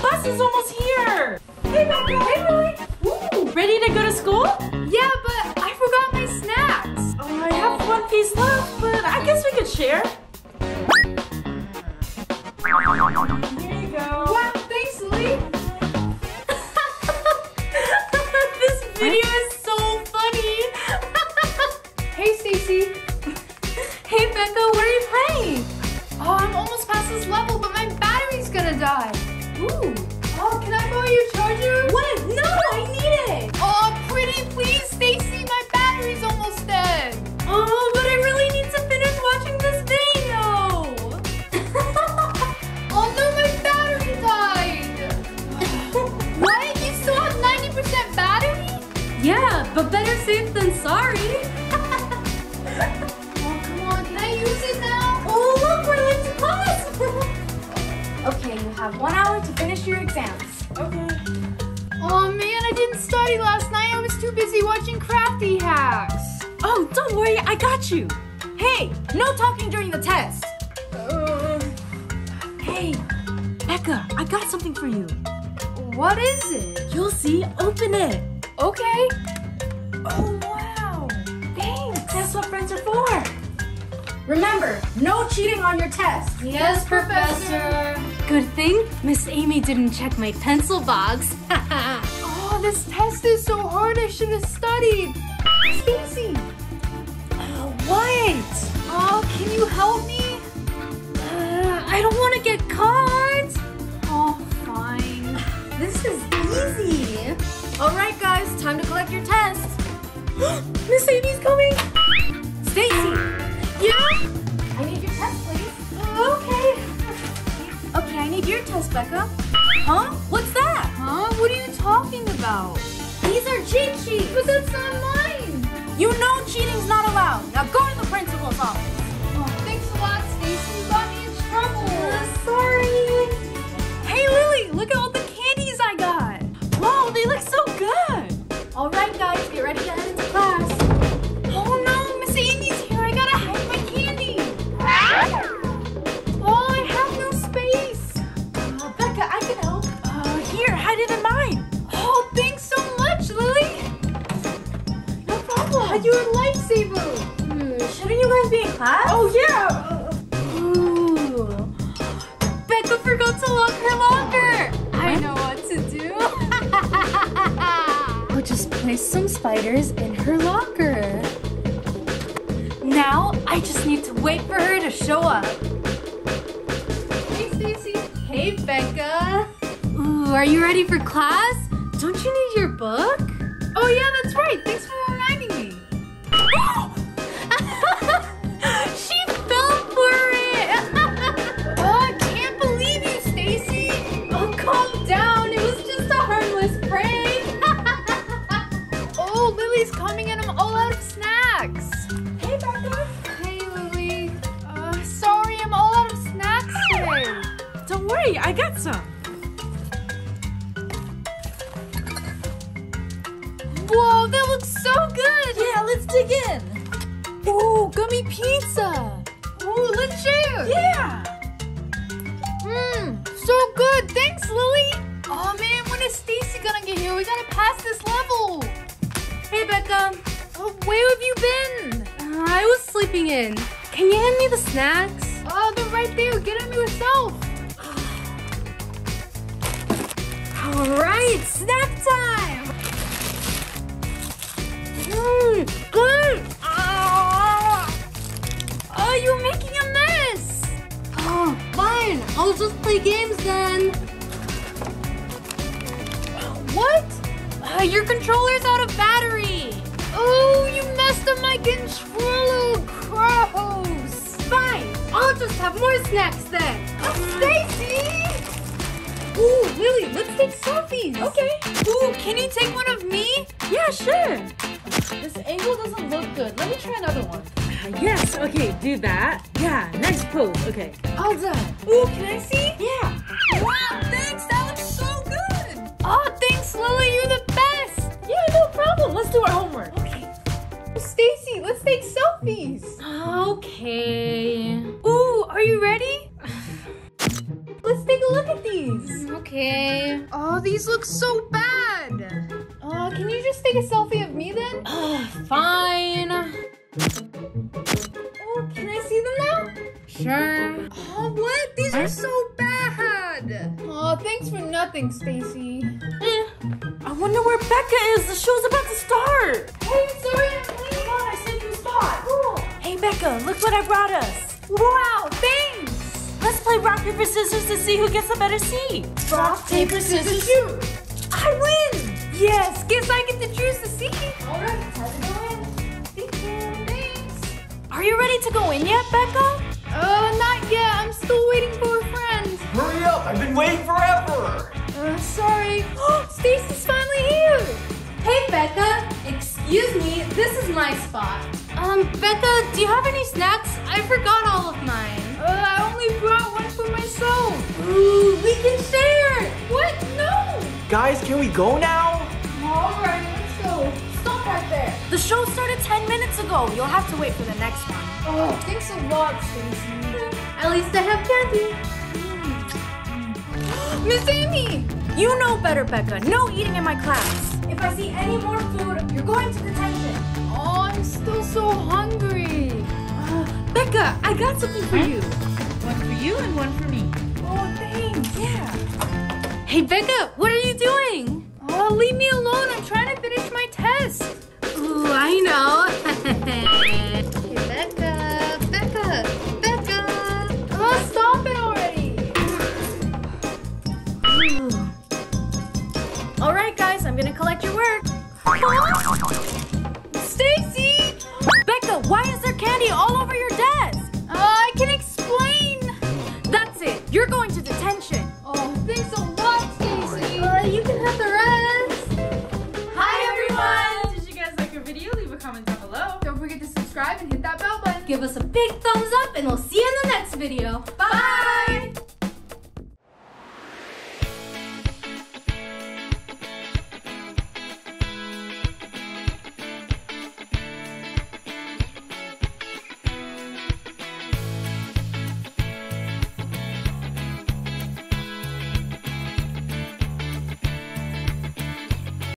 bus is almost here. Hey, Becca. Hey, Lily. Woo. Ready to go to school? Yeah, but I forgot my snacks. Oh, I have one piece left, but I guess we could share. Here you go. Wow, thanks, Lily. This video is so funny. Hey, Stacy. Hey, Becca, what are you playing? Oh, I'm almost past this level, but my battery's gonna die. Ooh. Oh, can I borrow your charger? What? No, I need it. Oh, pretty please, Stacy. My battery's almost dead. Oh, but I really need to finish watching this video. Oh no, my battery died. What? You still have 90% battery? Yeah, but better safe than sorry. Oh, come on. Can I use it now? Oh, look, we're late to class. Okay, you have 1 hour to finish your exams. Okay. Oh man, I didn't study last night. I was too busy watching Crafty hacks. Oh, don't worry, I got you. Hey, no talking during the test. Hey, Becca, I got something for you. What is it? You'll see, open it. Okay. Oh, wow. Thanks. That's what friends are for. Remember, no cheating on your test. Yes, Professor. Good thing Miss Amy didn't check my pencil box. Oh, this test is so hard. I should have studied. Stacy. What? Oh, can you help me? I don't want to get caught. Oh, fine. This is easy. All right, guys, time to collect your test. Miss Amy's coming. Stacy, Yeah? I need your test, please. Okay. Okay, I need your test, Becca. Huh? What's that? Huh? What are you talking about? These are cheat sheets. But that's not mine. You know cheating's not allowed. Now go to the principal's office. Oh, thanks a lot, Stacy. You got me in trouble. Sorry. Hey, Lily, look at all the candies I got. Wow, they look so good. All right, guys, get ready to head into class. Oh no, Miss Amy's here. I gotta hide my candy. Oh, I have no space. Becca, I can help. Here, hide it in mine. Oh, thanks so much, Lily. No problem. You're a lifesaver. Shouldn't you guys be in class? Oh, yeah. Ooh. Becca forgot to lock her locker. I know what to do. I'll just place some spiders in her locker. Now, I just need to wait for her to show up. Hey, Stacy. Hey, Becca. Ooh, are you ready for class? Don't you need your book? Oh, yeah, that's right. Thanks for reminding me. She fell for it. Oh, I can't believe you, Stacy. Oh, calm down. It was just a harmless prank. Oh, Lily's coming and I'm all out of snacks. Hey, Becca. Hey, Lily. Sorry, I'm all out of snacks today. Don't worry, I got some. Whoa, that looks so good. Yeah, let's dig in. Ooh, gummy pizza. Ooh, let's share. Yeah. So good. Thanks, Lily. Oh man, when is Stacy gonna get here? We gotta pass this level. Hey, Becca. Where have you been? I was sleeping in. Can you hand me the snacks? Oh, they're right there. Get them yourself. All right, snack time. Good. Oh, you're making a mess. Oh, fine. I'll just play games then. What? Your controller's out of battery. Oh, you messed up my controller. Gross. Fine. I'll just have more snacks then. Stacy! Ooh, Lily, let's take selfies. Okay. Ooh, can you take one of me? Yeah, sure. This angle doesn't look good. Let me try another one. Yes, okay, do that. Yeah, nice pose. Okay. All done. Ooh, can I see? Yeah. Wow, thanks. That looks so good. Oh, thanks, Lily. You're the best. Yeah, no problem. Let's do our homework. Okay. Stacy, let's take selfies. Okay. Ooh, are you ready? Let's take a look at these. okay. Oh, these look so bad. Can you just take a selfie of me then? Fine. Oh, can I see them now? Sure. Oh, what? These are so bad. Oh, thanks for nothing, Stacy. I wonder where Becka is. The show's about to start. Hey, sorry, I'm late. Come on, I saved you a spot. Cool. Hey, Becka, look what I brought us. Wow, thanks. Let's play rock, paper, scissors to see who gets the better seat. Rock, paper, scissors, shoot. I win. Yes, guess I get to choose the seat. All right, time to go in. Thank you. Thanks. Are you ready to go in yet, Becka? Not yet. I'm still waiting for a friend. Hurry up! I've been waiting forever! Sorry. Stacy's finally here. Hey, Becca. Excuse me, this is my spot. Becca, do you have any snacks? I forgot all of mine. I only brought one for myself. Ooh, we can share. What? No. Guys, can we go now? All right, let's go. Stop right there. The show started 10 minutes ago. You'll have to wait for the next one. Oh, thanks a lot, Stacy. At least I have candy. Miss Amy! You know better, Becka. No eating in my class. If I see any more food, you're going to detention. Oh, I'm still so hungry. Becka, I got something for you. One for you and one for me. Oh, thanks. Yeah. Hey, Becca, what are you doing? Oh, leave me alone. I'm trying to finish my test. Ooh, I know. Hey, Becca. Oh, stop it already. All right, guys, I'm gonna collect your work. Stacy! Becka, why is there candy all over your desk? I can explain. That's it. You're going to detention. Oh, thanks a lot, Stacy. You can have the rest. Hi everyone! Did you guys like our video? Leave a comment down below. Don't forget to subscribe and hit that bell button. Give us a big thumbs up and we'll see you in the next video. Bye!